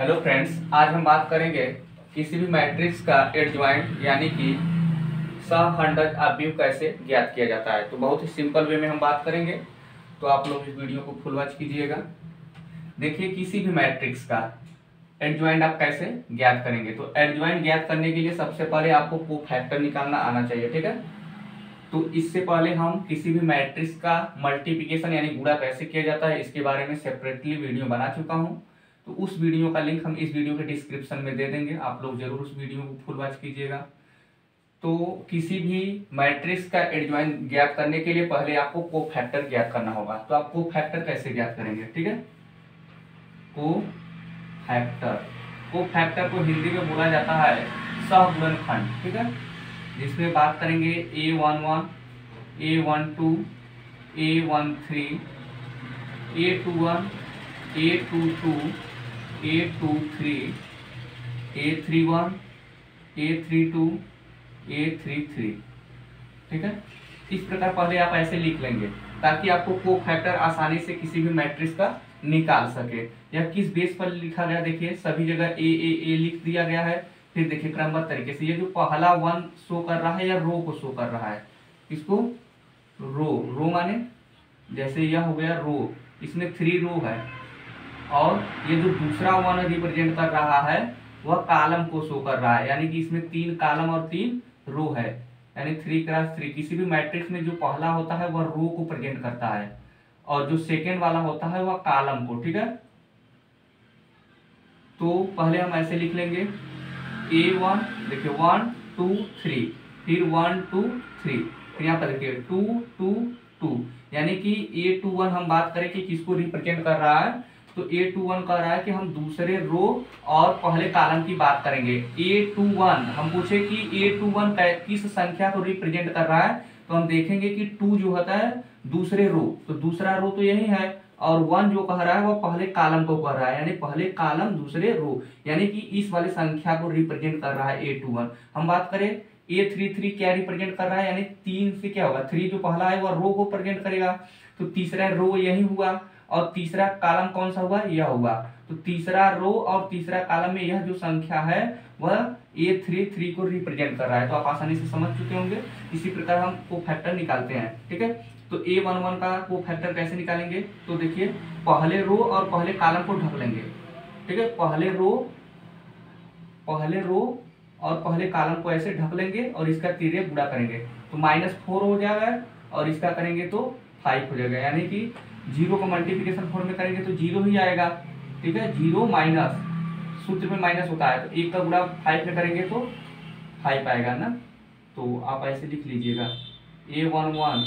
Hello friends, आज हम बात करेंगे किसी भी मैट्रिक्स का एडजॉइंट यानी कि सहखंडज अवयव कैसे ज्ञात किया जाता है। तो बहुत ही सिंपल वे में हम बात करेंगे, तो आप लोग इस वीडियो को फुल वॉच कीजिएगा। देखिए, किसी भी मैट्रिक्स का एडजॉइंट आप कैसे ज्ञात करेंगे। तो एडजॉइंट ज्ञात करने के लिए सबसे पहले आपको कोफैक्टर निकालना आना चाहिए, ठीक है। तो इससे पहले हम किसी भी मैट्रिक्स का मल्टीप्लिकेशन यानी गुणा कैसे किया जाता है इसके बारे में सेपरेटली वीडियो बना चुका हूँ। तो उस वीडियो का लिंक हम इस वीडियो के डिस्क्रिप्शन में दे देंगे, आप लोग जरूर उस वीडियो को फुल वॉच कीजिएगा। तो किसी भी मैट्रिक्स का एडजॉइंट ज्ञात करने के लिए पहले आपको कोफैक्टर ज्ञात करना होगा। तो आप कोफैक्टर कैसे ज्ञात करेंगे, ठीक है। कोफैक्टर कोफैक्टर को हिंदी में बोला जाता है सहगुणनखंड, ठीक है। जिसमें बात करेंगे A11, A12, A13, A21, A22, A23, A31, A32, A33, ठीक है। इस प्रकार पहले आप ऐसे लिख लेंगे ताकि आपको कोफैक्टर आसानी से किसी भी मैट्रिक्स का निकाल सके। यह किस बेस पर लिखा गया, देखिए सभी जगह ए लिख दिया गया है। फिर देखिए क्रमबद्ध तरीके से ये जो पहला वन शो कर रहा है या रो को शो कर रहा है, इसको रो माने जैसे यह हो गया रो, इसमें 3 रो है। और ये जो दूसरा वन रिप्रेजेंट कर रहा है वह कॉलम को शो कर रहा है, यानी कि इसमें 3 कॉलम और 3 रो है, यानी 3x3। किसी भी मैट्रिक्स में जो पहला होता है वह रो को प्रेजेंट करता है और जो सेकेंड वाला होता है वह कॉलम को, ठीक है। तो पहले हम ऐसे लिख लेंगे A1, देखिए 1 2 3, फिर 1 2 3, फिर यहाँ पर देखिए 2 2 2, यानी कि A21 हम बात करें कि किसको रिप्रेजेंट कर रहा है। तो A21 कह रहा है कि हम दूसरे रो और पहले कॉलम की बात करेंगे। A21 हम पूछे कि A21 किस संख्या को रिप्रेजेंट कर रहा है, तो हम देखेंगे कि 2 जो होता है दूसरे रो, तो दूसरा रो तो यही है, और 1 जो कह रहा है वो पहले कॉलम को कह रहा है, यानी पहले कॉलम दूसरे रो, यानी कि इस वाले संख्या को रिप्रेजेंट कर रहा है A21। हम बात करें A33 क्या रिप्रेजेंट कर रहा है, यानी 3 से क्या होगा, 3 जो पहला है वह रो को प्रेजेंट करेगा, तो तीसरा रो यही हुआ और तीसरा कॉलम कौन सा हुआ, यह हुआ। तो तीसरा रो और तीसरा कॉलम में यह जो संख्या है वह A33 को रिप्रेजेंट कर रहा है। तो आप आसानी से समझ चुके होंगे। इसी प्रकार हम कोफैक्टर निकालते हैं, ठीक है। तो A11 का कोफैक्टर कैसे निकालेंगे, तो देखिए पहले रो और पहले कॉलम को ढक लेंगे, ठीक है। पहले रो और पहले कॉलम को ऐसे ढक लेंगे और इसका तिर्यक गुणा करेंगे तो -4 हो जाएगा और इसका करेंगे तो 5 हो जाएगा, यानी कि 0 को मल्टीप्लिकेशन फॉर्म में करेंगे तो 0 ही आएगा, ठीक है। 0 माइनस, सूत्र में माइनस होता है, तो 1 का गुणा 5 में करेंगे तो 5 आएगा ना। तो आप ऐसे लिख लीजिएगा A11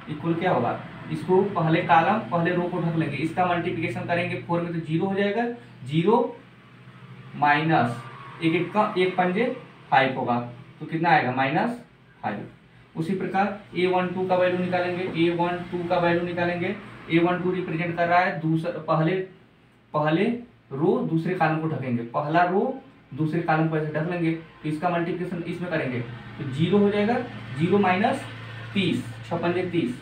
इक्वल क्या होगा, इसको पहले कॉलम पहले रो को ढक लेंगे, इसका मल्टीप्लिकेशन करेंगे 4 में तो 0 हो जाएगा, 0 माइनस 1 पंजे 5 होगा, तो कितना आएगा -5। उसी प्रकार A12 का वैल्यू निकालेंगे, A12 का वैल्यू निकालेंगे। A12 रिप्रेजेंट कर रहा है पहले रो दूसरे कॉलम को ढकेंगे, पहला रो दूसरे कॉलम को ऐसे ढक लेंगे, तो इसका मल्टीप्लिकेशन इसमें करेंगे तो 0 हो जाएगा, 0 माइनस 30, 6 पंजे 30,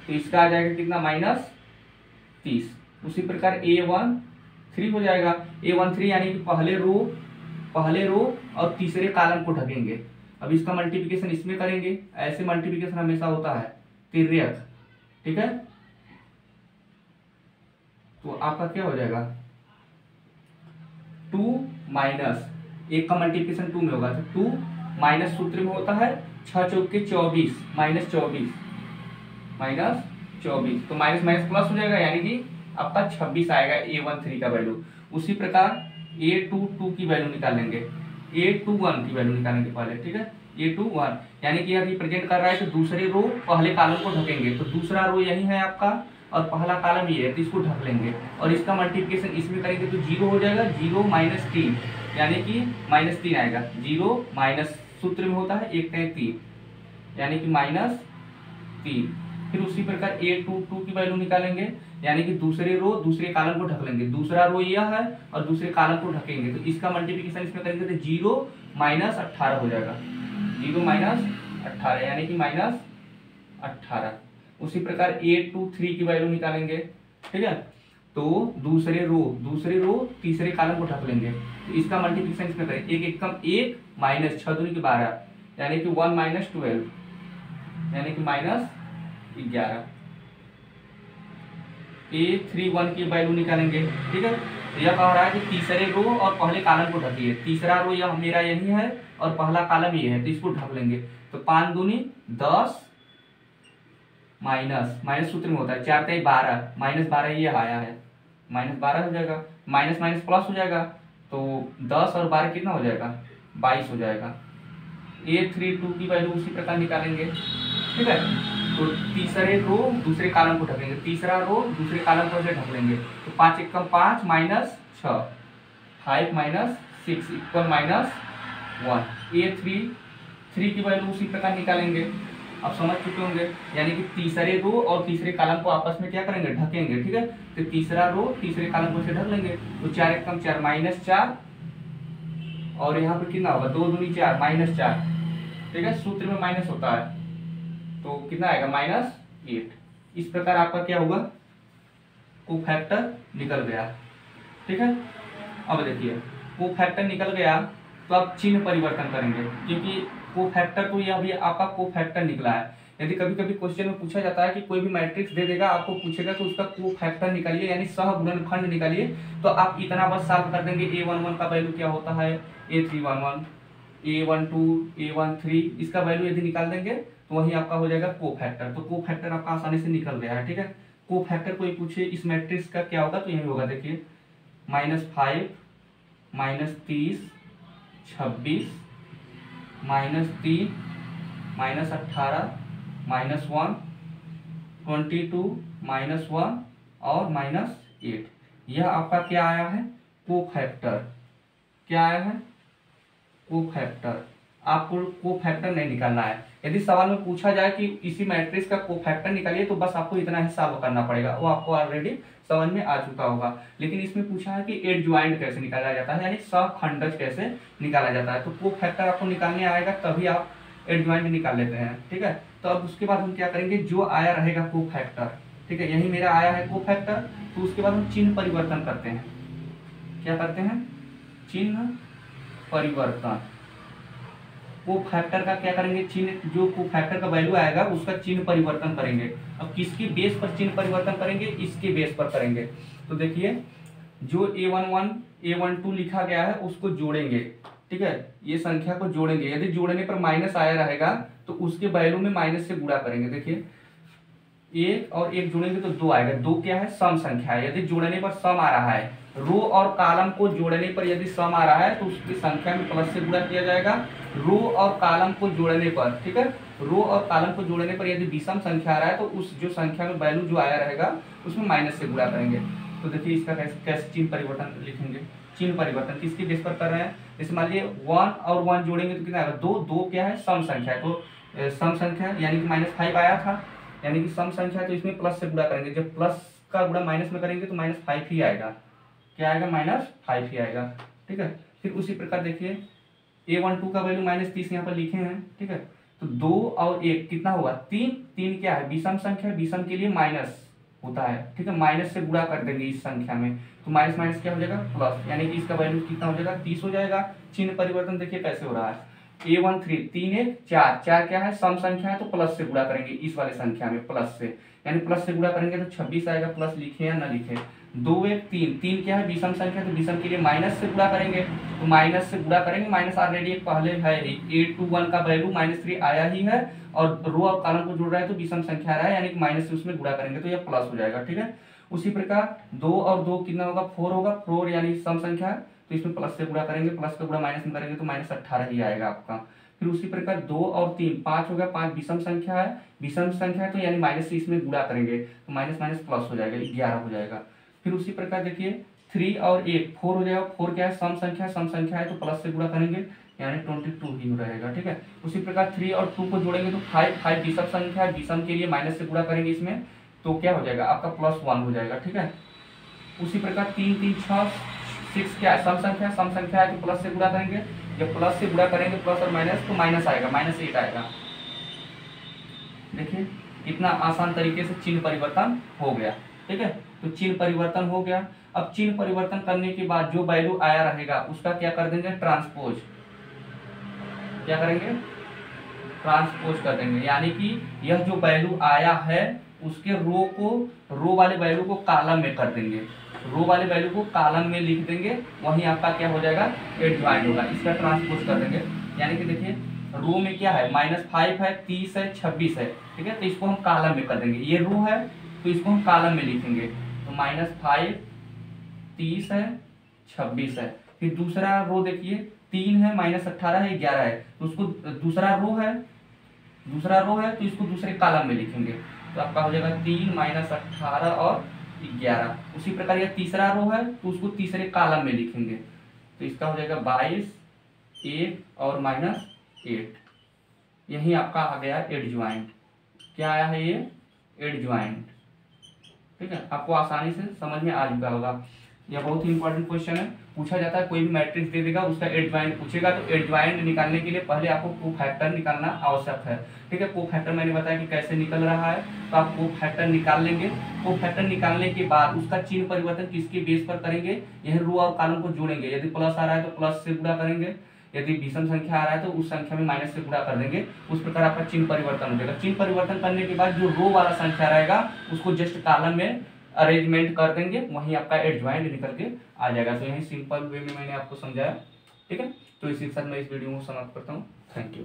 तो इसका आ जाएगा कितना -30। उसी प्रकार A13 हो जाएगा, A13 यानी कि पहले रो और तीसरे कॉलम को ढकेंगे। अब इसका मल्टीप्लिकेशन इसमें करेंगे, ऐसे मल्टीप्लिकेशन हमेशा होता है तिर्यक, ठीक है। तो आपका क्या हो जाएगा 2 माइनस 1 का मल्टीप्लिकेशन 2 में होगा, तो 2 माइनस सूत्र में होता है 6 चौके 24, -24 तो माइनस माइनस प्लस हो जाएगा, यानी कि आपका 26 आएगा A13 का वैल्यू। उसी प्रकार A22 की वैल्यू निकालेंगे, A21 की वैल्यू निकालेंगे पहले, ठीक है। A21 यानी कि यह रिप्रेजेंट कर रहा है तो दूसरे रो पहले कॉलम को ढकेंगे, तो दूसरा रो यही है आपका और पहला कॉलम ये है, तो इसको ढक लेंगे और इसका मल्टीप्लिकेशन इसमें करेंगे तो 0 हो जाएगा, 0 माइनस 3, यानी कि -3 आएगा। 0 माइनस सूत्र में होता है 1 3, यानी कि -3। फिर उसी प्रकार A22 की वैल्यू निकालेंगे, यानी कि दूसरे रो दूसरे कॉलम को ढक लेंगे, दूसरा रो यह है और दूसरे कॉलम को ढकेंगे, तो इसका मल्टीप्लिकेशन इसमें करेंगे तो 0 माइनस 18 हो जाएगा, 0 माइनस 18 यानी कि -18। उसी प्रकार A23 की वैल्यू निकालेंगे, ठीक है। तो दूसरे रो तीसरे कॉलम को ढक लेंगे। तो इसका मल्टीप्लिकेशन इसमें करें, एक एकम 1 माइनस 6 दूनी की 12 यानी कि 1 माइनस 12 यानी कि माइनस 11। A31 की वैल्यू निकालेंगे। ठीक है, तो यह कह रहा है कि तीसरे रो और पहले कॉलम को ढकिए। तीसरा रो यह मेरा यही है और पहला कॉलम ये है, तो इसको ढक लेंगे। तो 5 दूनी 10 माइनस सूत्र में होता है 4 का 12 माइनस 12 ये आया है, माइनस 12 हो जाएगा, माइनस माइनस प्लस हो जाएगा। तो 10 और 12 कितना हो जाएगा, 22 हो जाएगा। A32 की वैल्यू उसी प्रकार निकालेंगे। ठीक है, तो तीसरे रो दूसरे कॉलम को ढकेंगे, तीसरा रो दूसरे कॉलम को ढक लेंगे। तो 5 एकम 5 minus 6 5 minus 6 equal minus 1। A3 की वैल्यू उसी प्रकार निकालेंगे। अब समझ चुके होंगे, यानी कि तीसरे रो और तीसरे कॉलम को आपस में क्या करेंगे, ढकेंगे। ठीक है, तो तीसरा रो तीसरे कॉलम को से ढक लेंगे। तो 4 एकम 4 माइनस 4 और यहाँ पे कितना होगा 2 दूनी 4 माइनस 4। ठीक है, सूत्र में माइनस होता है तो कितना आएगा माइनस 8। इस प्रकार आपका क्या होगा, कोफैक्टर निकल गया। ठीक है, अब देखिए कोफैक्टर निकल गया तो आप चिन्ह परिवर्तन करेंगे, क्योंकि कोफैक्टर तो यह भी आपका कोफैक्टर निकला है। यदि कभी कभी क्वेश्चन में पूछा जाता है कि कोई भी मैट्रिक्स दे देगा, आपको पूछेगा कि उसका कोफैक्टर निकालिए यानी सहगुणनखंड निकालिए, तो आप इतना बस सॉल्व कर देंगे। A11 का वैल्यू क्या होता है, A311, A12, A13 इसका वैल्यू यदि निकाल देंगे तो वही आपका हो जाएगा कोफैक्टर। तो कोफैक्टर आपका आसानी से निकल गया है। ठीक है, कोफैक्टर कोई पूछे इस मैट्रिक्स का क्या होगा तो यही होगा, देखिए -5 -30 26 -3 -18 -1 22 -1 और -8। यह आपका क्या आया है, कोफैक्टर। क्या आया है, कोफैक्टर। आपको कोफैक्टर नहीं निकालना है। यदि सवाल में पूछा जाए कि इसी मैट्रिक्स का कोफैक्टर निकालिए तो बस आपको इतना ही सॉल्व करना पड़ेगा, वो आपको ऑलरेडी समझ में आ चुका होगा। लेकिन इसमें पूछा है कि एडजॉइंट कैसे निकाला जाता है, यानी सहखंडज कैसे निकाला जाता है। तो कोफैक्टर आपको निकालने आएगा तभी आप एडजॉइंट निकाल लेते हैं। ठीक है, तो अब उसके बाद हम क्या करेंगे, जो आया रहेगा कोफैक्टर, ठीक है यही मेरा आया है कोफैक्टर, तो उसके बाद हम चिन्ह परिवर्तन करते हैं। क्या करते हैं, चिन्ह परिवर्तन। कोफैक्टर का क्या करेंगे, चिन्ह जो कोफैक्टर का वैल्यू आएगा उसका चिन्ह परिवर्तन करेंगे। अब किसके बेस पर चिन्ह परिवर्तन करेंगे, इसके बेस पर करेंगे। तो देखिए जो A11 A12 लिखा गया है उसको जोड़ेंगे। ठीक है, ये संख्या को जोड़ेंगे। यदि जोड़ने पर माइनस आया रहेगा तो उसके वैल्यू में माइनस से गुणा करेंगे। देखिए 1 और 1 जोड़ेंगे तो 2 आएगा। 2 क्या है, सम संख्या है। यदि जोड़ने पर सम आ रहा है, रो और कॉलम को जोड़ने पर यदि सम आ रहा है तो उसकी संख्या में प्लस से गुणा किया जाएगा। रो और कॉलम को जोड़ने पर, ठीक है, रो और कॉलम को जोड़ने पर यदि विषम संख्या आ रहा है तो उस जो संख्या में वैल्यू जो आया रहेगा उसमें माइनस से गुणा करेंगे। तो देखिए इसका कैसे चिन्ह परिवर्तन लिखेंगे। चिन्ह परिवर्तन किसके बेस पर कर रहे हैं, जैसे मान लीजिए 1 और 1 जोड़ेंगे तो कितना आएगा, 2। 2 क्या है, सम संख्या है। तो सम संख्या यानी कि -5 आया था, यानी कि सम संख्या, तो इसमें प्लस से गुणा करेंगे। जब प्लस का गुणा माइनस में करेंगे तो -5 ही आएगा। क्या आएगा, -5 ही आएगा। ठीक है, फिर उसी प्रकार देखिए A12 का वैल्यू -30 यहाँ पर लिखे हैं। ठीक है, तो 2 और 1 कितना होगा, 3। 3 क्या है, विषम संख्या, विषम के लिए माइनस होता है। ठीक है, माइनस से गुणा कर देंगे इस संख्या में, तो माइनस माइनस क्या हो जाएगा, प्लस, यानी कि इसका वैल्यू कितना हो जाएगा, 30 हो जाएगा। चिन्ह परिवर्तन देखिए कैसे हो रहा है। A13 3 1 4, 4 क्या है, सम संख्या है तो प्लस से गुणा करेंगे इस वाले संख्या में, प्लस से, यानी प्लस से गुणा करेंगे तो 26 आएगा। प्लस लिखे या ना लिखे। 2 1 3, 3 क्या है, विषम संख्या, तो विषम के लिए माइनस से गुणा करेंगे, तो माइनस से गुणा करेंगे। माइनस ऑलरेडी एक पहले है, A21 का वैल्यू -3 आया ही है और रो और कॉलम को जोड़ रहा है तो विषम संख्या आ रहा है, यानी कि माइनस से उसमें गुणा करेंगे तो यह प्लस हो जाएगा। ठीक है, उसी प्रकार 2 और 2 कितना होगा, 4 होगा। 4 यानी सम संख्या है तो इसमें प्लस से गुणा करेंगे, प्लस का गुणा माइनस में करेंगे तो -18 ही आएगा आपका। फिर उसी प्रकार 2 और 3 5 हो गया। 5 विषम संख्या है, विषम संख्या है तो यानी माइनस से इसमें गुणा करेंगे तो माइनस माइनस प्लस हो जाएगा, 11 हो जाएगा। फिर उसी प्रकार देखिए 3 और 1 4 हो जाएगा। 4 क्या है, सम संख्या है, सम संख्या है तो प्लस से गुणा करेंगे, यानी 22 ही रहेगा। ठीक है, उसी प्रकार 3 और 2 को जोड़ेंगे तो 5 विषम संख्या है, विषम के लिए माइनस से गुणा करेंगे इसमें तो क्या हो जाएगा आपका +1 हो जाएगा। ठीक है, उसी प्रकार 3 3 6 6 क्या है, सम संख्या, सम संख्या है तो प्लस से गुणा करेंगे। जब प्लस से गुणा करेंगे प्लस और माइनस तो माइनस आएगा, -8 आएगा। देखिए कितना आसान तरीके से चिन्ह परिवर्तन हो गया। ठीक है, तो चिन्ह परिवर्तन हो गया। अब चिन्ह परिवर्तन करने के बाद जो वैल्यू आया रहेगा उसका क्या कर देंगे, ट्रांसपोज। क्या करेंगे, ट्रांसपोज कर देंगे, यानी कि यह जो वैल्यू आया है उसके रो वाले वैल्यू को कॉलम में कर देंगे, रो वाले वैल्यू को कॉलम में लिख देंगे, वहीं आपका क्या हो जाएगा, एडजॉइंट होगा। इसका ट्रांसपोज कर देंगे, यानी कि देखिए रो में क्या है, -5 है, 30 है, 26 है, ठीक है, तो इसको हम कॉलम में कर देंगे। ये रो है तो इसको हम कॉलम में लिखेंगे, तो -5, 30 है, 26 है। फिर दूसरा रो देखिए 3 है, -18 है, 11 है, तो उसको दूसरा रो है तो इसको दूसरे कॉलम में लिखेंगे, तो आपका हो जाएगा 3 -18 और 11। उसी प्रकार यह तीसरा रो है तो उसको तीसरे कॉलम में लिखेंगे, तो इसका हो जाएगा 22, 1 और -8। यही आपका आ गया एडजॉइंट। क्या आया है, ये एडजॉइंट। ठीक है, आपको आसानी से समझ में आ चुका होगा। यह बहुत ही इंपॉर्टेंट क्वेश्चन है, पूछा जाता है, कोई भी मैट्रिक्स दे देगा उसका एडजॉइंट पूछेगा, तो एडजॉइंट निकालने के लिए पहले आपको कोफैक्टर निकालना आवश्यक है। ठीक है, कोफैक्टर मैंने बताया कि कैसे निकल रहा है, तो आप कोफैक्टर निकाल लेंगे। कोफैक्टर निकालने के बाद उसका चिन्ह परिवर्तन किसके बेस पर करेंगे, यह रो और कॉलम को जोड़ेंगे, यदि प्लस आ रहा है तो प्लस से गुणा करेंगे, यदि विषम संख्या आ रहा है तो उस संख्या में माइनस से गुणा कर देंगे। उस प्रकार आपका चिन्ह परिवर्तन हो जाएगा। चिन्ह परिवर्तन करने के बाद जो रो वाला संख्या रहेगा उसको जस्ट कॉलम में अरेंजमेंट कर देंगे, वहीं आपका एडजॉइंट निकल के आ जाएगा। तो यही सिंपल वे में मैंने आपको समझाया। ठीक है, तो इसी के साथ मैं इस वीडियो को समाप्त करता हूँ। Thank you.